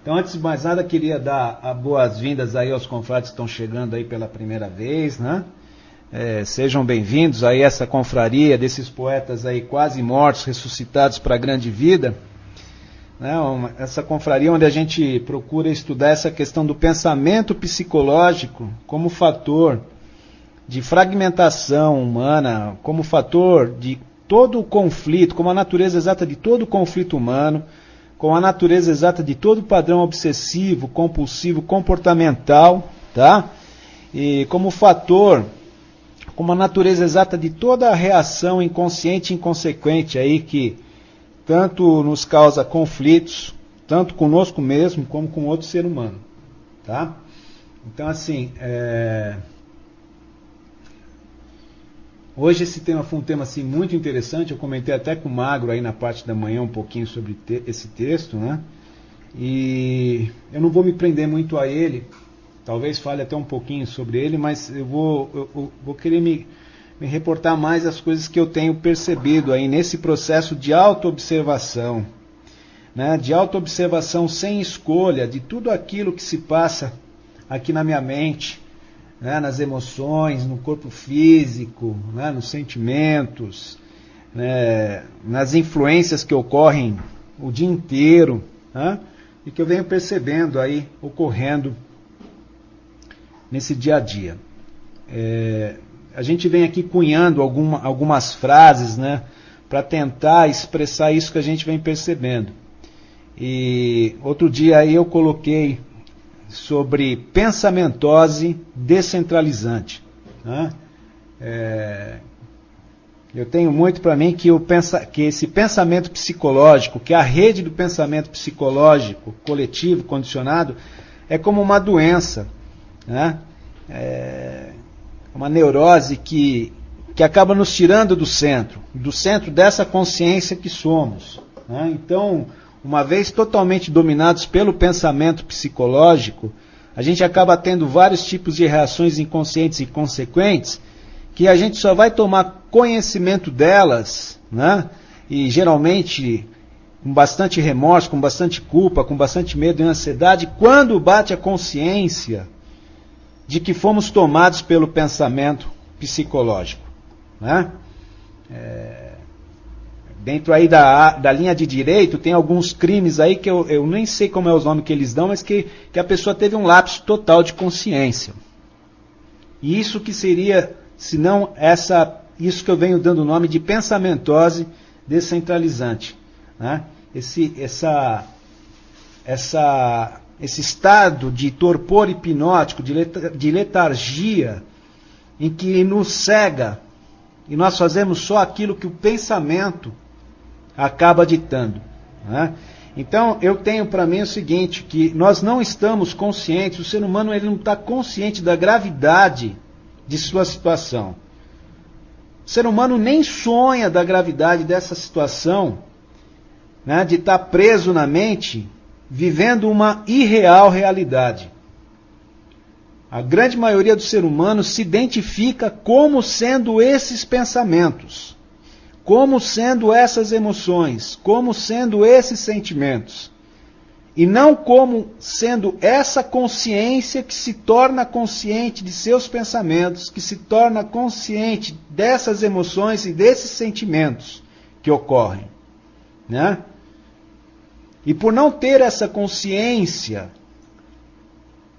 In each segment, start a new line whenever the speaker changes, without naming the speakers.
Então, antes de mais nada, queria dar as boas-vindas aí aos confrades que estão chegando aí pela primeira vez, né? Sejam bem-vindos aí a essa confraria desses poetas aí quase mortos, ressuscitados para a grande vida, né? Essa confraria onde a gente procura estudar essa questão do pensamento psicológico como fator de fragmentação humana, como fator de todo o conflito, como a natureza exata de todo o conflito humano, com a natureza exata de todo padrão obsessivo, compulsivo, comportamental, tá? E como fator, como a natureza exata de toda a reação inconsciente e inconsequente aí que tanto nos causa conflitos, tanto conosco mesmo, como com outro ser humano, tá? Então, assim, hoje esse tema foi um tema assim, muito interessante, eu comentei até com o Magro aí na parte da manhã um pouquinho sobre esse texto, né? E eu não vou me prender muito a ele, talvez fale até um pouquinho sobre ele, mas eu vou querer me reportar mais as coisas que eu tenho percebido aí nesse processo de autoobservação, né? De autoobservação sem escolha de tudo aquilo que se passa aqui na minha mente, né, nas emoções, no corpo físico, né, nos sentimentos, né, nas influências que ocorrem o dia inteiro, né, e que eu venho percebendo aí, ocorrendo nesse dia a dia. A gente vem aqui cunhando algumas frases, né, para tentar expressar isso que a gente vem percebendo. E outro dia aí eu coloquei sobre pensamentose descentralizante, né? Eu tenho muito para mim que esse pensamento psicológico, que a rede do pensamento psicológico coletivo, condicionado, é como uma doença, né? Uma neurose que acaba nos tirando do centro dessa consciência que somos, né? Então, uma vez totalmente dominados pelo pensamento psicológico, a gente acaba tendo vários tipos de reações inconscientes e consequentes, que a gente só vai tomar conhecimento delas, né? E geralmente com bastante remorso, com bastante culpa, com bastante medo e ansiedade, quando bate a consciência de que fomos tomados pelo pensamento psicológico, né? Dentro aí da linha de direito, tem alguns crimes aí que eu nem sei como é os nomes que eles dão, mas que a pessoa teve um lapso total de consciência. E isso que seria, se não isso que eu venho dando o nome de pensamentose descentralizante, né? Esse estado de torpor hipnótico, de letargia, em que nos cega e nós fazemos só aquilo que o pensamento acaba ditando, né? Então, eu tenho para mim o seguinte, que nós não estamos conscientes, o ser humano ele não está consciente da gravidade de sua situação. O ser humano nem sonha da gravidade dessa situação, né, de estar preso na mente, vivendo uma irreal realidade. A grande maioria do ser humano se identifica como sendo esses pensamentos, como sendo essas emoções, como sendo esses sentimentos, e não como sendo essa consciência que se torna consciente de seus pensamentos, que se torna consciente dessas emoções e desses sentimentos que ocorrem, né? E por não ter essa consciência,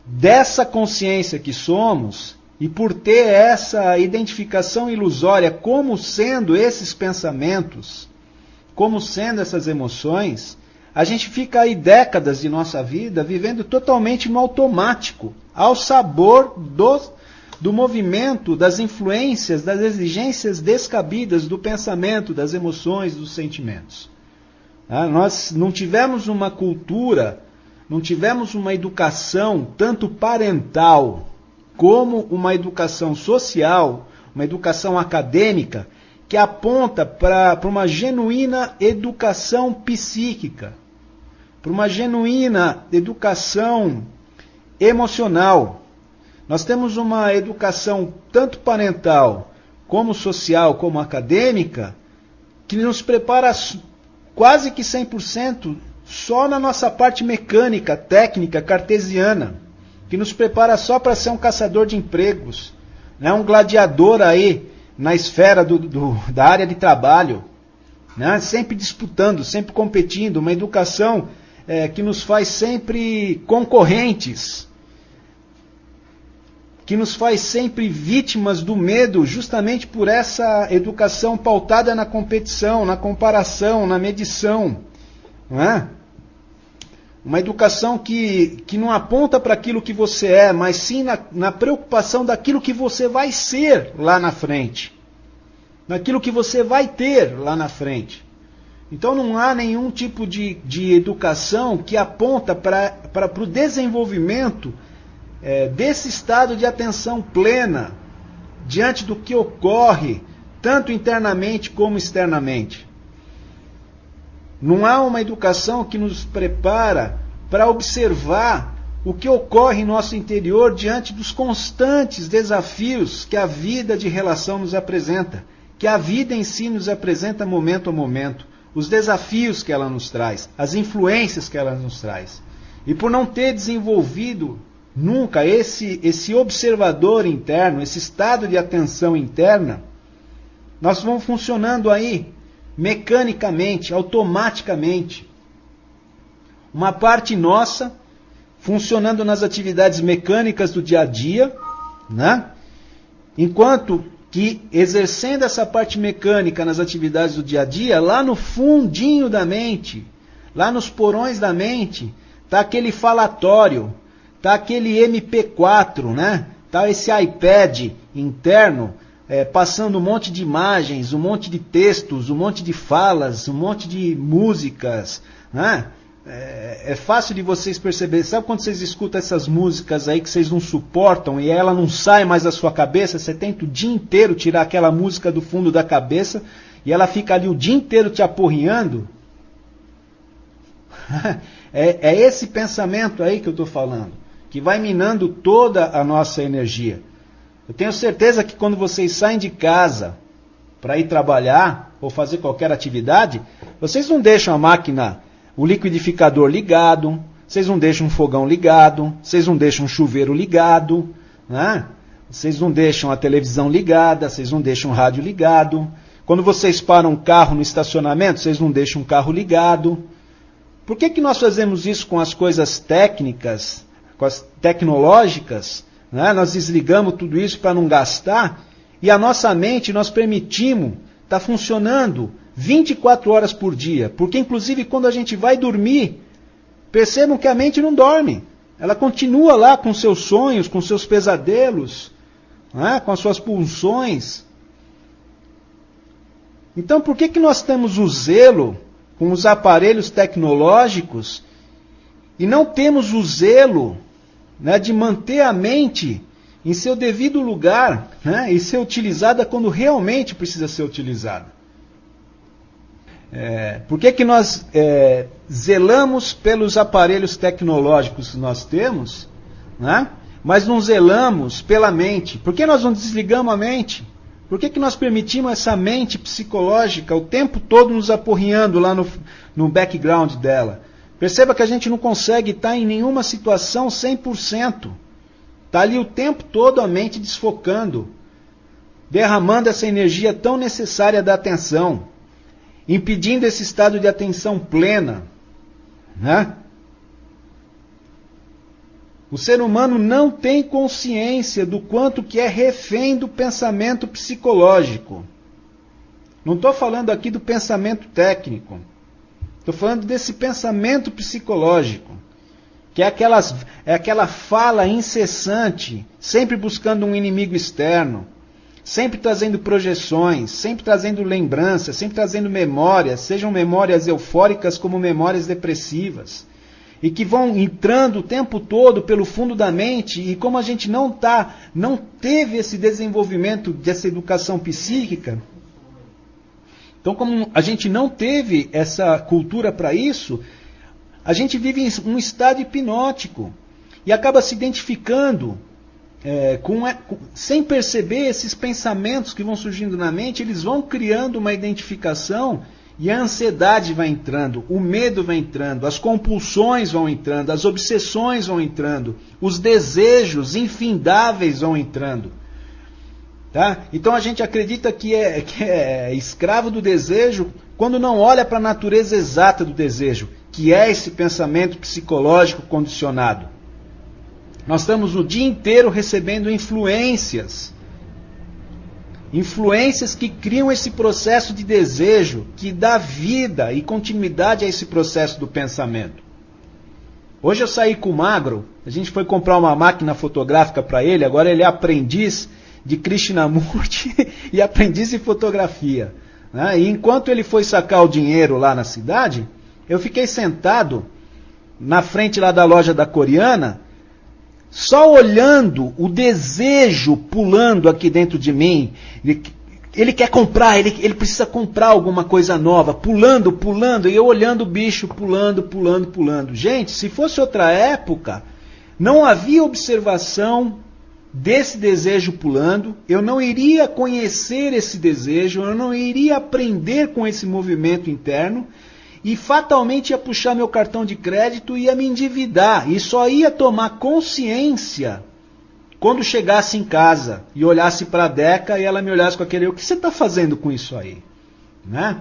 dessa consciência que somos, e por ter essa identificação ilusória como sendo esses pensamentos, como sendo essas emoções, a gente fica aí décadas de nossa vida vivendo totalmente no automático, ao sabor do movimento, das influências, das exigências descabidas do pensamento, das emoções, dos sentimentos. Nós não tivemos uma cultura, não tivemos uma educação tanto parental como uma educação social, uma educação acadêmica, que aponta para uma genuína educação psíquica, para uma genuína educação emocional. Nós temos uma educação tanto parental, como social, como acadêmica, que nos prepara quase que 100% só na nossa parte mecânica, técnica, cartesiana, que nos prepara só para ser um caçador de empregos, né? Um gladiador aí na esfera da área de trabalho, né? Sempre disputando, sempre competindo, uma educação que nos faz sempre concorrentes, que nos faz sempre vítimas do medo, justamente por essa educação pautada na competição, na comparação, na medição, não é? Uma educação que não aponta para aquilo que você é, mas sim na preocupação daquilo que você vai ser lá na frente, naquilo que você vai ter lá na frente. Então não há nenhum tipo de educação que aponta para o desenvolvimento desse estado de atenção plena diante do que ocorre, tanto internamente como externamente. Não há uma educação que nos prepara para observar o que ocorre em nosso interior diante dos constantes desafios que a vida de relação nos apresenta, que a vida em si nos apresenta momento a momento, os desafios que ela nos traz, as influências que ela nos traz. E por não ter desenvolvido nunca esse observador interno, esse estado de atenção interna, nós vamos funcionando aí mecanicamente, automaticamente. Uma parte nossa funcionando nas atividades mecânicas do dia a dia, né? Enquanto que exercendo essa parte mecânica nas atividades do dia a dia, lá no fundinho da mente, lá nos porões da mente, está aquele falatório, está aquele MP4, né? Tá esse iPad interno, passando um monte de imagens, um monte de textos, um monte de falas, um monte de músicas, né? É fácil de vocês perceberem. Sabe quando vocês escutam essas músicas aí que vocês não suportam e ela não sai mais da sua cabeça? Você tenta o dia inteiro tirar aquela música do fundo da cabeça e ela fica ali o dia inteiro te aporreando? É esse pensamento aí que eu estou falando, que vai minando toda a nossa energia. Eu tenho certeza que quando vocês saem de casa para ir trabalhar ou fazer qualquer atividade, vocês não deixam a máquina, o liquidificador ligado, vocês não deixam um fogão ligado, vocês não deixam um chuveiro ligado, né? Vocês não deixam a televisão ligada, vocês não deixam o rádio ligado. Quando vocês param um carro no estacionamento, vocês não deixam um carro ligado. Por que nós fazemos isso com as coisas técnicas, com as tecnológicas? Né? Nós desligamos tudo isso para não gastar, e a nossa mente nós permitimos estar funcionando 24 horas por dia, porque inclusive quando a gente vai dormir, percebam que a mente não dorme, ela continua lá com seus sonhos, com seus pesadelos, né? Com as suas pulsões. Então por que nós temos o zelo com os aparelhos tecnológicos e não temos o zelo, né, de manter a mente em seu devido lugar, né, e ser utilizada quando realmente precisa ser utilizada? Por que nós zelamos pelos aparelhos tecnológicos que nós temos, né, mas não zelamos pela mente? Por que nós não desligamos a mente? Por que nós permitimos essa mente psicológica o tempo todo nos aporreando lá no background dela? Perceba que a gente não consegue estar em nenhuma situação 100%. Está ali o tempo todo a mente desfocando, derramando essa energia tão necessária da atenção, impedindo esse estado de atenção plena, né? O ser humano não tem consciência do quanto que é refém do pensamento psicológico. Não estou falando aqui do pensamento técnico. Estou falando desse pensamento psicológico, que é aquela fala incessante, sempre buscando um inimigo externo, sempre trazendo projeções, sempre trazendo lembranças, sempre trazendo memórias, sejam memórias eufóricas como memórias depressivas, e que vão entrando o tempo todo pelo fundo da mente, e como a gente não teve esse desenvolvimento dessa educação psíquica, então como a gente não teve essa cultura para isso, a gente vive em um estado hipnótico, e acaba se identificando, sem perceber esses pensamentos que vão surgindo na mente, eles vão criando uma identificação, E a ansiedade vai entrando, o medo vai entrando, as compulsões vão entrando, as obsessões vão entrando, os desejos infindáveis vão entrando. Tá? Então a gente acredita que é escravo do desejo quando não olha para a natureza exata do desejo, que é esse pensamento psicológico condicionado. Nós estamos o dia inteiro recebendo influências que criam esse processo de desejo, que dá vida e continuidade a esse processo do pensamento. Hoje eu saí com o Magro, a gente foi comprar uma máquina fotográfica para ele, agora ele é aprendiz de Krishnamurti e aprendiz de fotografia. Né? E enquanto ele foi sacar o dinheiro lá na cidade, eu fiquei sentado na frente lá da loja da coreana, só olhando o desejo pulando aqui dentro de mim. Ele quer comprar, ele precisa comprar alguma coisa nova, pulando, e eu olhando o bicho, pulando. Gente, se fosse outra época, não havia observação desse desejo pulando, eu não iria conhecer esse desejo, eu não iria aprender com esse movimento interno, e fatalmente ia puxar meu cartão de crédito e ia me endividar. E só ia tomar consciência quando chegasse em casa e olhasse para a Deca e ela me olhasse com aquele: o que você está fazendo com isso aí? Né?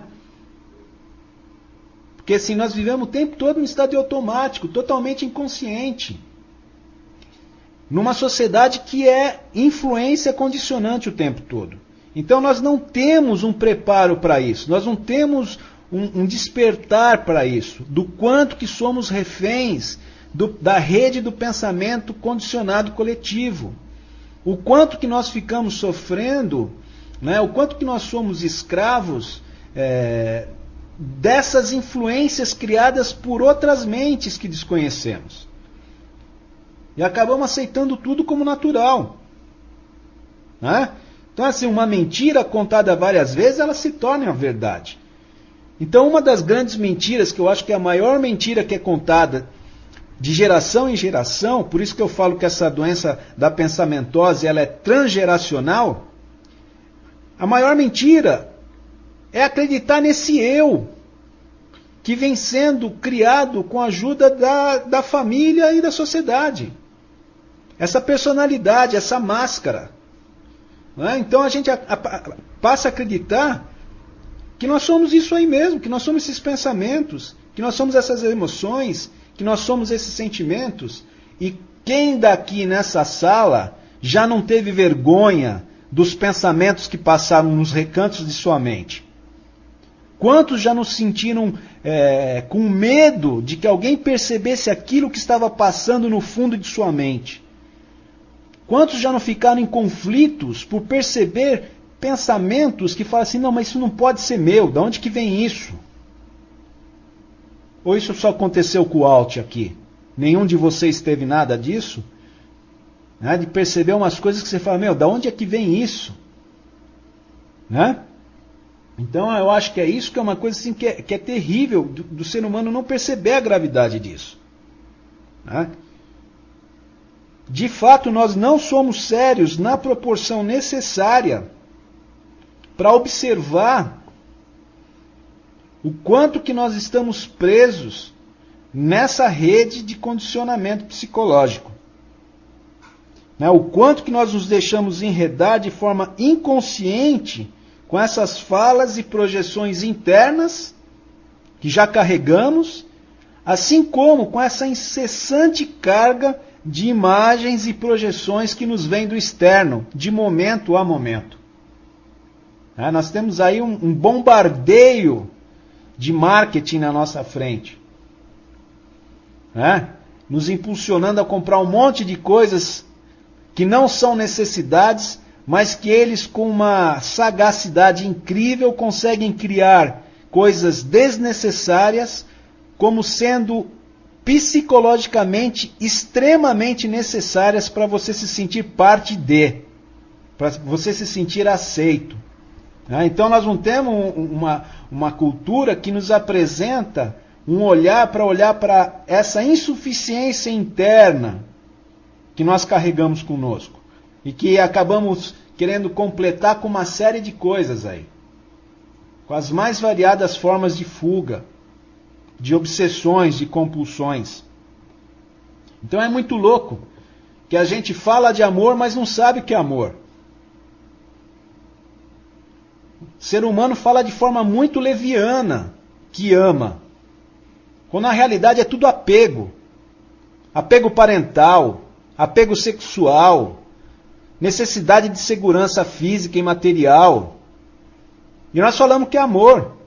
Porque assim, nós vivemos o tempo todo em estado automático, totalmente inconsciente. Numa sociedade que é influência condicionante o tempo todo. Então nós não temos um preparo para isso, nós não temos um despertar para isso, do quanto que somos reféns da rede do pensamento condicionado coletivo. O quanto que nós ficamos sofrendo, né, o quanto que nós somos escravos dessas influências criadas por outras mentes que desconhecemos. E acabamos aceitando tudo como natural. Né? Então, assim, uma mentira contada várias vezes, ela se torna a verdade. Então, uma das grandes mentiras, que eu acho que é a maior mentira que é contada de geração em geração, por isso que eu falo que essa doença da pensamentose ela é transgeracional, a maior mentira é acreditar nesse eu, que vem sendo criado com a ajuda da família e da sociedade. Essa personalidade, essa máscara. Né? Então a gente passa a acreditar que nós somos isso aí mesmo, que nós somos esses pensamentos, que nós somos essas emoções, que nós somos esses sentimentos. E quem daqui nessa sala já não teve vergonha dos pensamentos que passaram nos recantos de sua mente? Quantos já nos sentiram com medo de que alguém percebesse aquilo que estava passando no fundo de sua mente? Quantos já não ficaram em conflitos por perceber pensamentos que falam assim: não, mas isso não pode ser meu, de onde que vem isso? Ou isso só aconteceu com o Alt aqui? Nenhum de vocês teve nada disso? Né? De perceber umas coisas que você fala: meu, de onde é que vem isso? Né? Então eu acho que é isso que é uma coisa assim, que é terrível do ser humano não perceber a gravidade disso. Né? De fato, nós não somos sérios na proporção necessária para observar o quanto que nós estamos presos nessa rede de condicionamento psicológico. Né? O quanto que nós nos deixamos enredar de forma inconsciente com essas falas e projeções internas que já carregamos, assim como com essa incessante carga de imagens e projeções que nos vêm do externo, de momento a momento. Nós temos aí um bombardeio de marketing na nossa frente, nos impulsionando a comprar um monte de coisas que não são necessidades, mas que eles, com uma sagacidade incrível, conseguem criar coisas desnecessárias como sendo psicologicamente extremamente necessárias para você se sentir parte de, para você se sentir aceito. Então nós não temos uma cultura que nos apresenta um olhar para essa insuficiência interna que nós carregamos conosco e que acabamos querendo completar com uma série de coisas aí. com as mais variadas formas de fuga, de obsessões, de compulsões. Então é muito louco que a gente fala de amor, mas não sabe o que é amor. O ser humano fala de forma muito leviana que ama, quando na realidade é tudo apego. Apego parental, apego sexual, necessidade de segurança física e material. E nós falamos que é amor.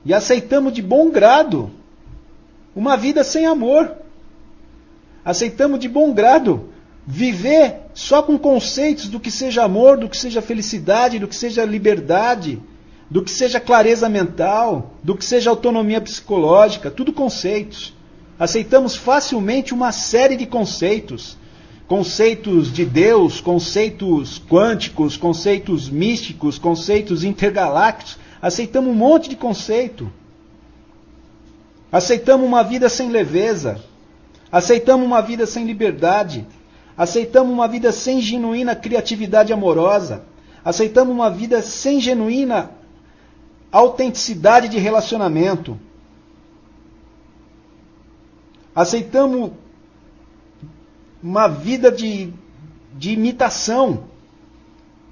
E aceitamos de bom grado uma vida sem amor. Aceitamos de bom grado viver só com conceitos do que seja amor, do que seja felicidade, do que seja liberdade, do que seja clareza mental, do que seja autonomia psicológica, tudo conceitos. Aceitamos facilmente uma série de conceitos. Conceitos de Deus, conceitos quânticos, conceitos místicos, conceitos intergalácticos. Aceitamos um monte de conceito. Aceitamos uma vida sem leveza. Aceitamos uma vida sem liberdade. Aceitamos uma vida sem genuína criatividade amorosa. Aceitamos uma vida sem genuína autenticidade de relacionamento. Aceitamos uma vida de imitação,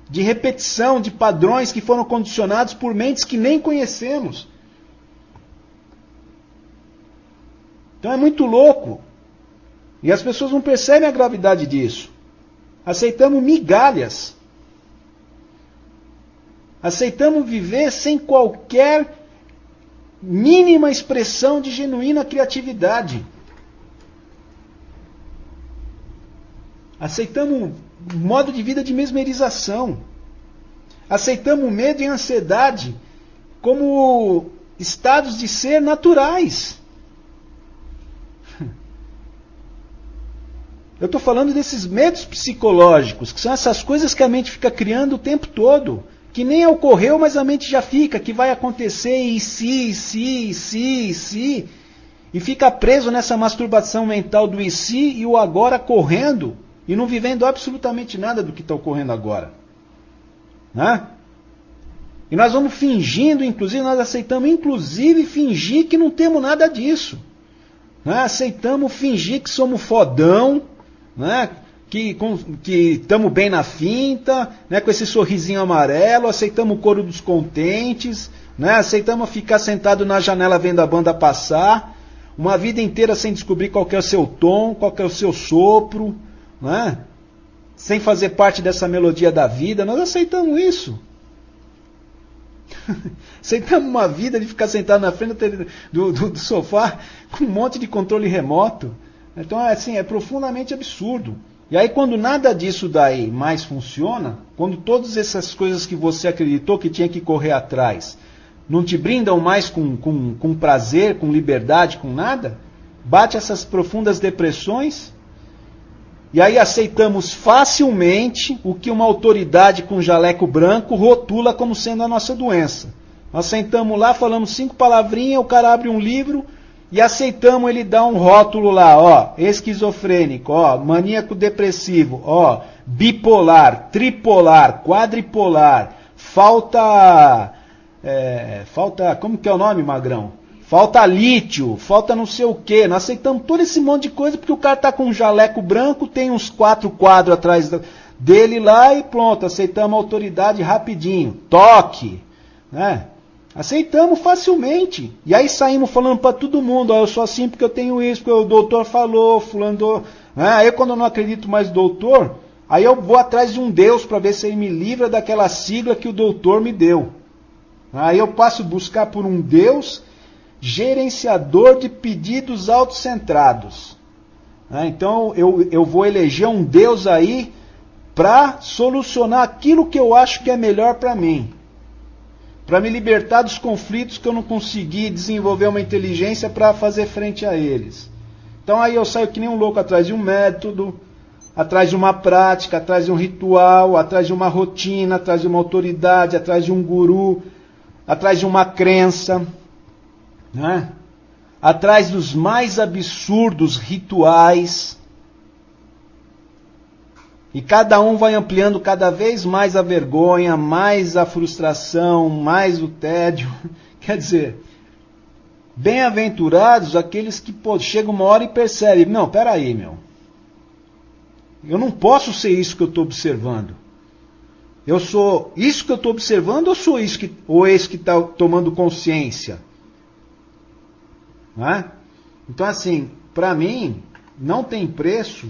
de repetição, de padrões que foram condicionados por mentes que nem conhecemos. Então é muito louco. E as pessoas não percebem a gravidade disso. Aceitamos migalhas. Aceitamos viver sem qualquer mínima expressão de genuína criatividade. Aceitamos um modo de vida de mesmerização. Aceitamos medo e ansiedade como estados de ser naturais. Eu estou falando desses medos psicológicos, que são essas coisas que a mente fica criando o tempo todo, que nem ocorreu, mas a mente já fica, que vai acontecer e se, e fica preso nessa masturbação mental do e se e o agora correndo, e não vivendo absolutamente nada do que está ocorrendo agora. Né? E nós vamos fingindo, inclusive, nós aceitamos inclusive fingir que não temos nada disso. Né? Aceitamos fingir que somos fodão, né? Que estamos bem na finta, né? Com esse sorrisinho amarelo, aceitamos o coro dos contentes, né? Aceitamos ficar sentado na janela vendo a banda passar, uma vida inteira sem descobrir qual que é o seu tom, qual que é o seu sopro, né? Sem fazer parte dessa melodia da vida. Nós aceitamos isso. Aceitamos uma vida de ficar sentado na frente do sofá com um monte de controle remoto. Então, assim, é profundamente absurdo. E aí, quando nada disso daí mais funciona, quando todas essas coisas que você acreditou que tinha que correr atrás não te brindam mais com prazer, com liberdade, com nada, bate essas profundas depressões. E aí aceitamos facilmente o que uma autoridade com jaleco branco rotula como sendo a nossa doença. Nós sentamos lá, falamos 5 palavrinhas, o cara abre um livro e aceitamos ele dar um rótulo lá, ó, esquizofrênico, ó, maníaco depressivo, ó, bipolar, tripolar, quadripolar, falta, como que é o nome, Magrão? Falta lítio, falta não sei o quê. Nós aceitamos todo esse monte de coisa porque o cara está com um jaleco branco, tem uns 4 quadros atrás dele lá e pronto, aceitamos a autoridade rapidinho. Toque, né? Aceitamos facilmente. E aí saímos falando para todo mundo, ó, eu sou assim porque eu tenho isso, porque o doutor falou, fulano... Né? Aí quando eu não acredito mais no doutor, aí eu vou atrás de um Deus para ver se ele me livra daquela sigla que o doutor me deu. Aí eu passo a buscar por um Deus gerenciador de pedidos autocentrados. Então eu vou eleger um Deus aí para solucionar aquilo que eu acho que é melhor para mim. Para me libertar dos conflitos que eu não consegui desenvolver uma inteligência para fazer frente a eles. Então aí eu saio que nem um louco atrás de um método, atrás de uma prática, atrás de um ritual, atrás de uma rotina, atrás de uma autoridade, atrás de um guru, atrás de uma crença. Né? Atrás dos mais absurdos rituais. E cada um vai ampliando cada vez mais a vergonha, mais a frustração, mais o tédio. Quer dizer, bem-aventurados aqueles que chegam uma hora e percebem, não, peraí, meu. Eu não posso ser isso que eu estou observando. Eu sou isso que eu estou observando ou sou isso ou esse que está tomando consciência? Não é? Então, assim, para mim, não tem preço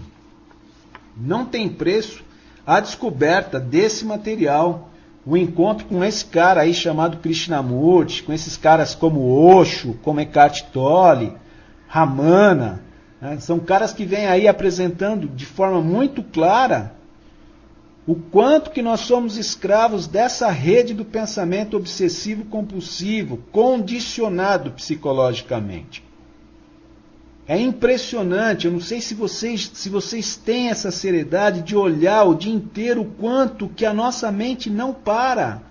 a descoberta desse material, o encontro com esse cara aí chamado Krishnamurti, com esses caras como Osho, como Eckhart Tolle, Ramana, né? São caras que vêm aí apresentando de forma muito clara o quanto que nós somos escravos dessa rede do pensamento obsessivo-compulsivo, condicionado psicologicamente. É impressionante, eu não sei se vocês têm essa seriedade de olhar o dia inteiro o quanto que a nossa mente não para.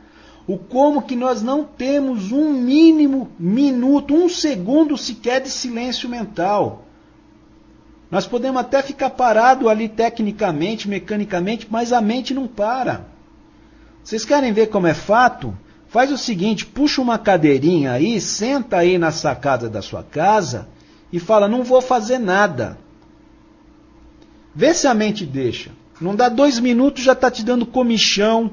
O como que nós não temos um mínimo minuto, um segundo sequer de silêncio mental. Nós podemos até ficar parado ali tecnicamente, mecanicamente, mas a mente não para. Vocês querem ver como é fato? Faz o seguinte, puxa uma cadeirinha aí, senta aí na sacada da sua casa e fala, não vou fazer nada. Vê se a mente deixa. Não dá 2 minutos, já está te dando comichão,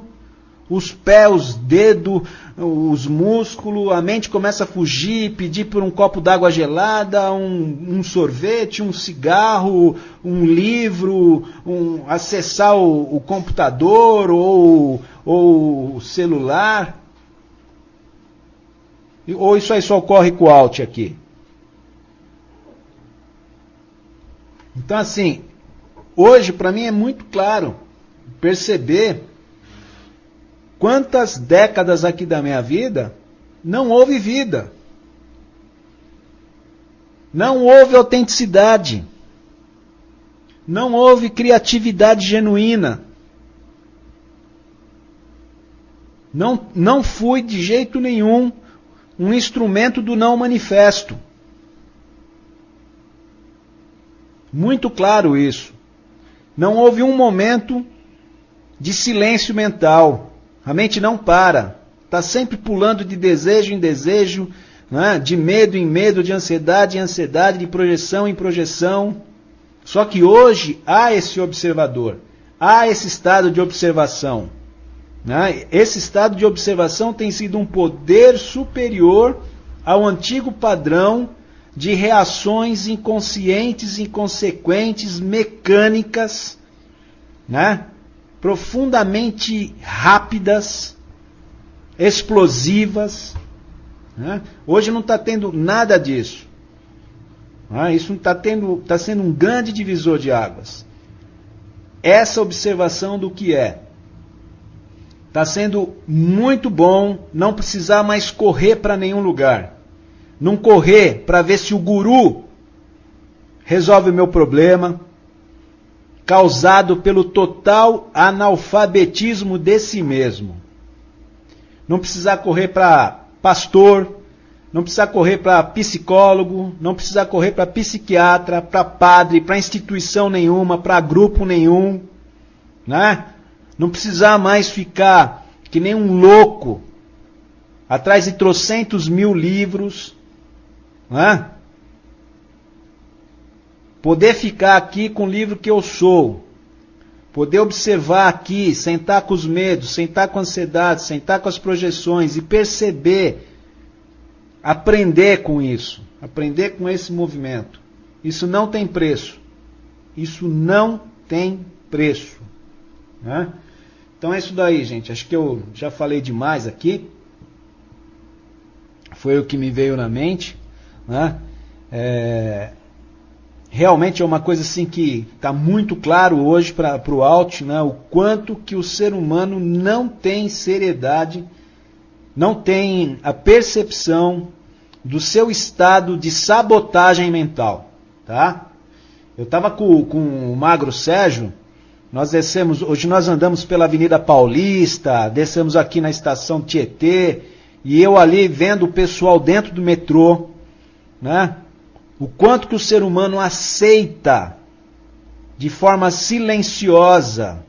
os pés, os dedos, os músculos, a mente começa a fugir, pedir por um copo d'água gelada, um sorvete, um cigarro, um livro, acessar o computador ou o celular. Ou isso aí só ocorre com o Alt aqui? Então, assim, hoje para mim é muito claro perceber quantas décadas aqui da minha vida não houve vida. Não houve autenticidade. Não houve criatividade genuína. Não fui de jeito nenhum um instrumento do não manifesto. Muito claro isso. Não houve um momento de silêncio mental. A mente não para. Está sempre pulando de desejo em desejo, né? De medo em medo, de ansiedade em ansiedade, de projeção em projeção. Só que hoje há esse observador. Há esse estado de observação. Né? Esse estado de observação tem sido um poder superior ao antigo padrão de reações inconscientes, inconsequentes, mecânicas, né? Profundamente rápidas, explosivas. Né? Hoje não está tendo nada disso. Isso não está sendo um grande divisor de águas. Essa observação do que é. Está sendo muito bom não precisar mais correr para nenhum lugar. Não correr para ver se o guru resolve o meu problema, causado pelo total analfabetismo de si mesmo. Não precisar correr para pastor, não precisar correr para psicólogo, não precisar correr para psiquiatra, para padre, para instituição nenhuma, para grupo nenhum, né? Não precisar mais ficar que nem um louco atrás de trocentos mil livros, né? Poder ficar aqui com o livro que eu sou. Poder observar aqui, sentar com os medos, sentar com a ansiedade, sentar com as projeções e perceber, aprender com isso, aprender com esse movimento. Isso não tem preço. Isso não tem preço. Né? Então é isso daí, gente. Acho que eu já falei demais aqui. Foi o que me veio na mente. Né? Realmente é uma coisa assim que está muito claro hoje para o Alt, né? O quanto que o ser humano não tem seriedade, não tem a percepção do seu estado de sabotagem mental. Tá? Eu estava com o Magro Sérgio, hoje nós andamos pela Avenida Paulista, descemos aqui na estação Tietê, e eu ali vendo o pessoal dentro do metrô, né? O quanto que o ser humano aceita de forma silenciosa,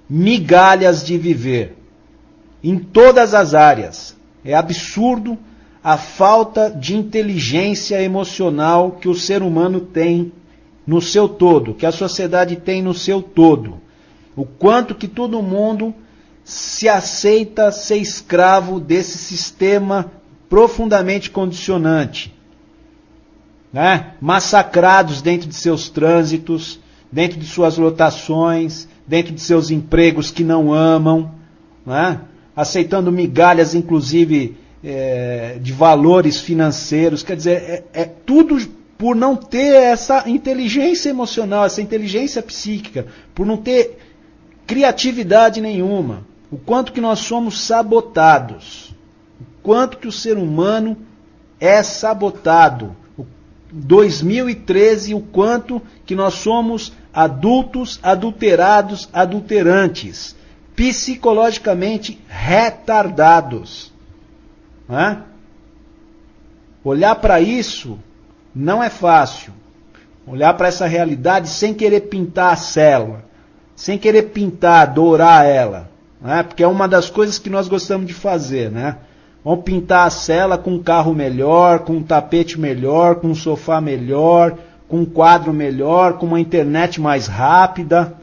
migalhas de viver, em todas as áreas. É absurdo a falta de inteligência emocional que o ser humano tem no seu todo, que a sociedade tem no seu todo. O quanto que todo mundo se aceita ser escravo desse sistema profundamente condicionante, né? Massacrados dentro de seus trânsitos, dentro de suas lotações, dentro de seus empregos que não amam, né? Aceitando migalhas, inclusive, de valores financeiros. Quer dizer, é tudo por não ter essa inteligência emocional, essa inteligência psíquica, por não ter criatividade nenhuma. O quanto que nós somos sabotados, o quanto que o ser humano é sabotado. 2013, o quanto que nós somos adultos, adulterados, adulterantes, psicologicamente retardados. Né? Olhar para isso não é fácil. Olhar para essa realidade sem querer pintar a célula, sem querer pintar, dourar ela. Né? Porque é uma das coisas que nós gostamos de fazer, né? Vamos pintar a cela com um carro melhor, com um tapete melhor, com um sofá melhor, com um quadro melhor, com uma internet mais rápida,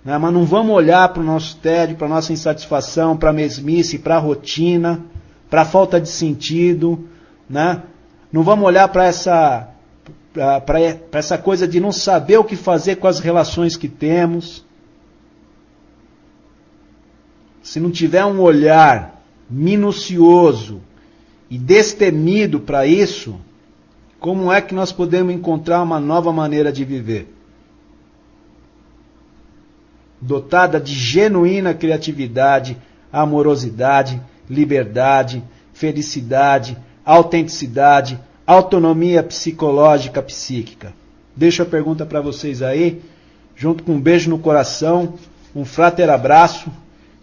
né? Mas não vamos olhar para o nosso tédio, para a nossa insatisfação, para a mesmice, para a rotina, para a falta de sentido, né? Não vamos olhar para essa coisa de não saber o que fazer com as relações que temos. Se não tiver um olhar minucioso e destemido para isso, como é que nós podemos encontrar uma nova maneira de viver? Dotada de genuína criatividade, amorosidade, liberdade, felicidade, autenticidade, autonomia psicológica, psíquica. Deixo a pergunta para vocês aí, junto com um beijo no coração, um frater abraço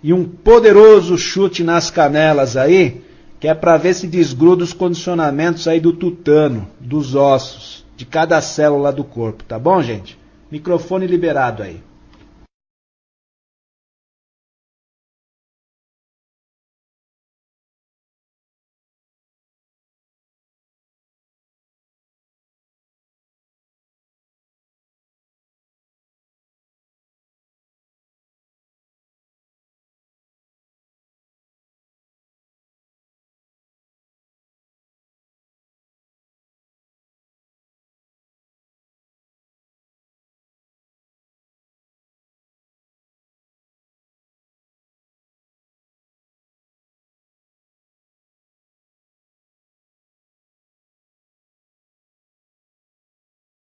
e um poderoso chute nas canelas aí, que é para ver se desgruda os condicionamentos aí do tutano, dos ossos, de cada célula do corpo, tá bom, gente? Microfone liberado aí.